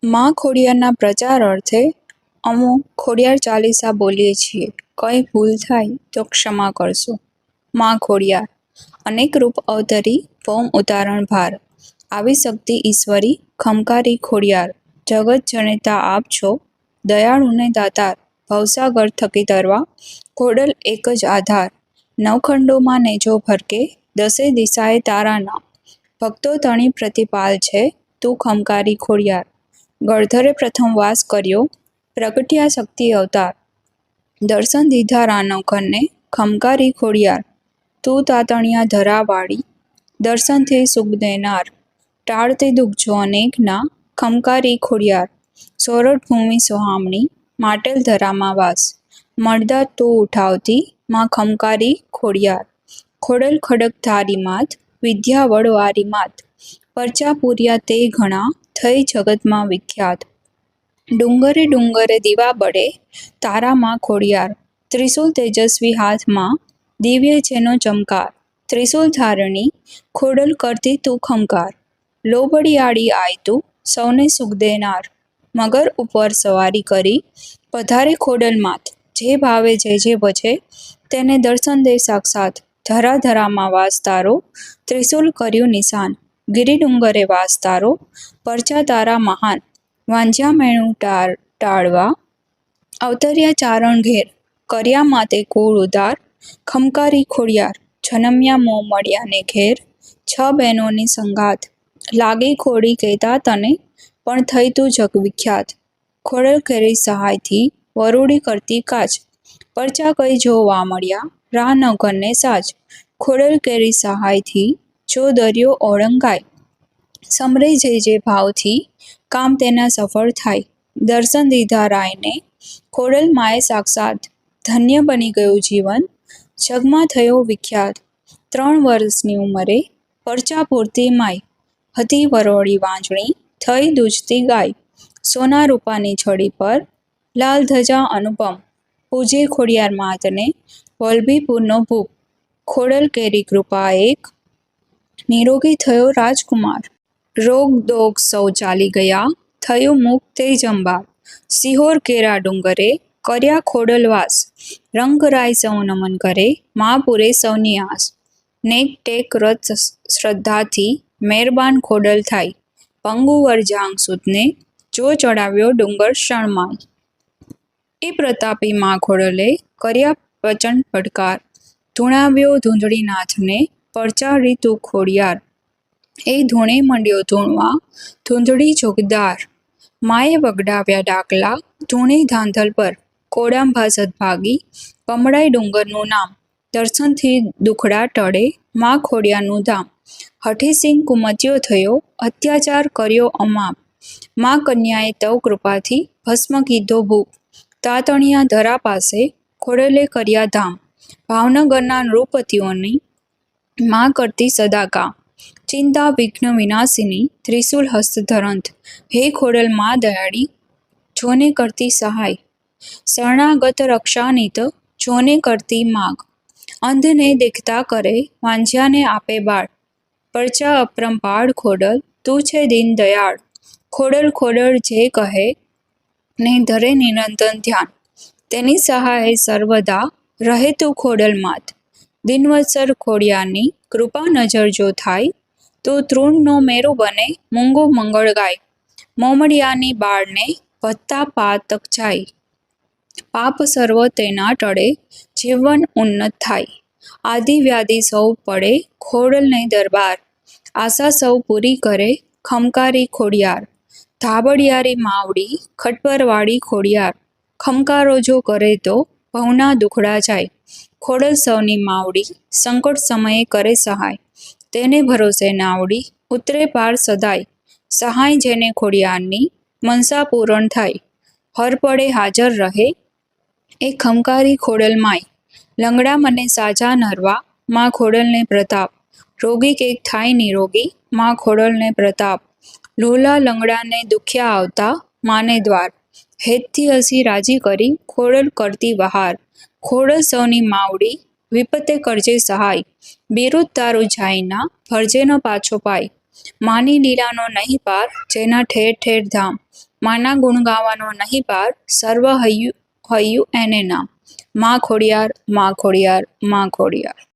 માં ખોડિયારના પ્રચાર અર્થે અમો ખોડિયાર ચાલીસા બોલીએ છીએ. કંઈ ભૂલ થાય તો ક્ષમા કરશો. માં ખોડિયાર અનેક રૂપ અવતરી ફોમ ઉતારણ ભાર. આવી શક્તિ ઈશ્વરી ખમકારી ખોડિયાર. જગત જનેતા આપ છો દયાળુને દાતાર. ભવસાગર થકી તરવા ખોડલ એક જ આધાર. નવખંડોમાં નેજો ભરકે દસે દિશાએ તારા નામ. ભક્તો તણી પ્રતિપાલ છે તું ખમકારી ખોડિયાર. ગળધરે પ્રથમ વાસ કર્યો પ્રગટ્યા શક્તિ અવતાર. દર્શન દીધા રાનવખંડને ખમકારી ખોડિયાર. તું તાતણિયા ધરાવાળી દર્શનથી સુખ દેનાર. ટાળતી દુઃખ જો અનેકના ખમકારી ખોડિયાર. સોરઠ ભૂમિ સોહામણી માટેલ ધરામાં વાસ. મળદા તું ઉઠાવતી માં ખમકારી ખોડિયાર. ખોડલ ખડક ધારી માત વિદ્યા વડવારી માત. પરચા પૂર્યા તે ઘણા થઈ જગતમાં વિખ્યાત. ડુંગરે ડુંગરે દીવા બળે તારામાં ખોડિયાર. ત્રિશુલ તેજસ્વી હાથમાં દિવ્ય જેનો ચમકાર. ત્રિશુલ ધારણી ખોડલ કરતી તું ખમકાર. લોબડિયાળી આય તું સૌને સુખ દેનાર. મગર ઉપર સવારી કરી પધારે ખોડલ માત. જે ભાવે જે ભજે તેને દર્શન દે સાક્ષાત. ધરા ધરામાં વાસ તારો ત્રિશુલ કર્યું નિશાન. ગિરી ડુંગરે વાસ તારો પરચા તારા મહાન. વાંઝ્યા મેણું ટાળવા અવતર્યા ચારણ ઘેર. કર્યા માતે કુળ ઉદાર ખમકારી ખોડિયાર. જનમ્યા મો મળ્યાને ઘેર છ બહેનોની સંગાત. લાગી ખોડી કહેતા તને પણ થઈ તું જગ વિખ્યાત. ખોડલ કરી સહાયથી વરોડી કરતી કાચ. પરચા કઈ જો વામળ્યા રાહ નવઘનને સાચ. ખોડલ કેરી સહાયથી જો દરિયો ઓળંગાય. સમરે જે ભાવથી કામ તેના સફળ થાય. દર્શન દીધા રાયને ખોડલ માએ સાક્ષાત. ધન્ય બની ગયું જીવન જગમાં થયો વિખ્યાત. 3 વર્ષની ઉંમરે પરચા પૂરતી માય. હતી વરોળી વાંજણી થઈ દૂજતી ગાય. સોના રૂપાની છડી પર લાલ ધજા અનુપમ. પૂજે ખોડિયાર માતને વલભીપુરનો ભૂપ. ખોડલ કેરી કૃપા એક નિરોગી થયો રાજકુમાર. રોગ દોગ સૌ ચાલી ગયા થયું મુક્ત તે જંબાર. સિહોર કેરા ડુંગરે કર્યા ખોડલ વાસ. રંગરાય સૌ નમન કરે મા પૂરે સૌની આસ. નેક ટેક રત શ્રદ્ધાથી મહેરબાન ખોડલ થાય. પંગુવર જાંગ સુતને જો ચડાવ્યો ડુંગર શણમાય. એ પ્રતાપી મા ખોડલે કર્યા પ્રચંડ પડકાર. ધૂણાવ્યો ધૂંધળીનાથને પરચા રીતુ ખોડિયાર. એ ધૂણે મંડ્યો ધૂણવા ધૂંધળી જોગદાર. માએ વગડાવ્યા ડાકલા ધૂણે ધાંધલ પર. કોડાંભા સદભાગી કમળાઈ ડુંગરનું નામ. દર્શનથી દુખડા ટળે મા ખોડિયારનું ધામ. હઠીસિંહ કુમત્યો થયો અત્યાચાર કર્યો અમાપ. મા કન્યાએ તવ કૃપાથી ભસ્મ કીધો ભૂપ. તાતણિયા ધરા પાસે ખોડલે કર્યા ધામ. ભાવનગરના નૃપતિઓની મા કરતી સદા કામ. ચિંતા વિઘ્ન વિનાશિની ત્રિશુલ હસ્ત ધરંત. હે ખોડલ મા દયાળી જોને કરતી સહાય. શરણાગત રક્ષાનિત જોને કરતી માગ. અંધને દેખતા કરે વાંઝ્યાને આપે બાળ. પરચા અપરંપાર ખોડલ તું છે દીન દયાળ. ખોડલ ખોડલ જે કહે ને ધરે નિરંતર ધ્યાન. તેની સહાય સર્વદા રહે તું ખોડલ માત. દિનવત્સર ખોડિયારની કૃપા નજર જો થાય તો તૃણનો મેરો બને મૂંગો મંગળ ગાય. મોમડિયાની બાળને વધતા પાતક જાય. પાપ સર્વ તેના ટળે જીવન ઉન્નત થાય. આદિ વ્યાધિ સૌ પડે ખોડલને દરબાર. આશા સૌ પૂરી કરે ખમકારી ખોડિયાર. ધાબડિયારી માવડી ખટપરવાળી ખોડિયાર. ખમકારો જો કરે તો ભવના દુખડા જાય. ખોડલ સૌની માવડી સંકટ સમયે કરે સહાય. તેને ભરોસે નાવડી ઉતરે પાર સદાય. સહાય જેને ખોડિયારની મનસા પૂરણ થાય. હર પડે હાજર રહે એ ખમકારી ખોડલ માય. લંગડા મને સાજા નરવા માં ખોડલને પ્રતાપ. રોગી કેક થાય નિરોગી માં ખોડલને પ્રતાપ. લોલા લંગડાને દુખ્યા આવતા માને દ્વાર. હેતથી હસી રાજી કરી ખોડલ કરતી વહાર. ખોડલ સૌની માવડી વિપતે કરજે સહાય. બિરુદ તારું જાયના ભરજે ન પાછો પાય. માની લીલાનો નહીં પાર, જેના ઠેર ઠેર ધામ. માના ગુણ ગાવાનો નહીં પાર, સર્વ હૈયું હૈયું એને નામ. માં ખોડિયાર, માં ખોડિયાર, માં ખોડિયાર.